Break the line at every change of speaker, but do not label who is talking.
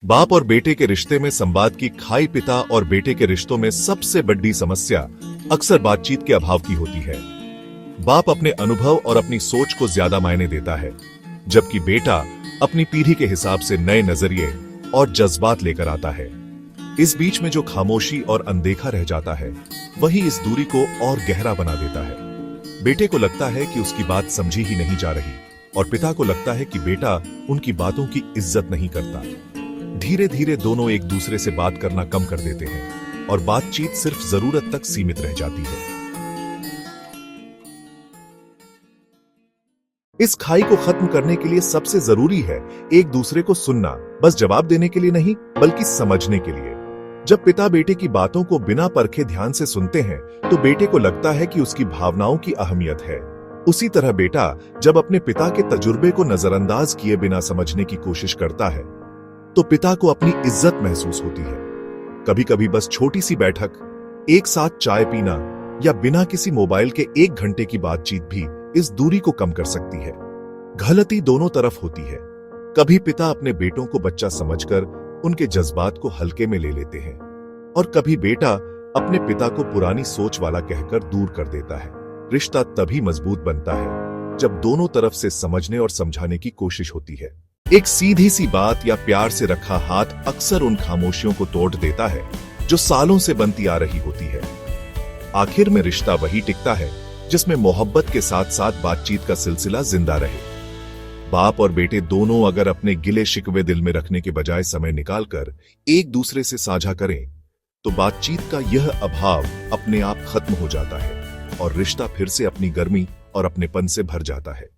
बाप और बेटे के रिश्ते में संवाद की खाई पिता और बेटे के रिश्तों में सबसे बड़ी समस्या अक्सर बातचीत के अभाव की होती है। बाप अपने अनुभव और अपनी सोच को ज्यादा मायने देता है, जबकि बेटा अपनी पीढ़ी के हिसाब से नए नजरिए और जज्बात लेकर आता है। इस बीच में जो खामोशी और अनदेखा रह जाता है, वही इस दूरी को और गहरा बना देता है। बेटे को लगता है कि उसकी बात समझी ही नहीं जा रही और पिता को लगता है कि बेटा उनकी बातों की इज्जत नहीं करता। धीरे धीरे दोनों एक दूसरे से बात करना कम कर देते हैं और बातचीत सिर्फ जरूरत तक सीमित रह जाती है। इस खाई को खत्म करने के लिए सबसे जरूरी है एक दूसरे को सुनना, बस जवाब देने के लिए नहीं बल्कि समझने के लिए। जब पिता बेटे की बातों को बिना परखे ध्यान से सुनते हैं तो बेटे को लगता है कि उसकी भावनाओं की अहमियत है। उसी तरह बेटा जब अपने पिता के तजुर्बे को नजरअंदाज किए बिना समझने की कोशिश करता है तो पिता को अपनी इज्जत महसूस होती है। कभी कभी बस छोटी सी बैठक, एक साथ चाय पीना या बिना किसी मोबाइल के 1 घंटे की बातचीत भी इस दूरी को कम कर सकती है। गलती दोनों तरफ होती है। कभी पिता अपने बेटों को बच्चा समझकर उनके जज्बात को हल्के में ले लेते हैं और कभी बेटा अपने पिता को पुरानी सोच वाला कहकर दूर कर देता है। रिश्ता तभी मजबूत बनता है जब दोनों तरफ से समझने और समझाने की कोशिश होती है। एक सीधी सी बात या प्यार से रखा हाथ अक्सर उन खामोशियों को तोड़ देता है जो सालों से बनती आ रही होती है। आखिर में रिश्ता वही टिकता है जिसमें मोहब्बत के साथ साथ बातचीत का सिलसिला जिंदा रहे। बाप और बेटे दोनों अगर अपने गिले शिकवे दिल में रखने के बजाय समय निकालकर एक दूसरे से साझा करें तो बातचीत का यह अभाव अपने आप खत्म हो जाता है और रिश्ता फिर से अपनी गर्मी और अपनेपन से भर जाता है।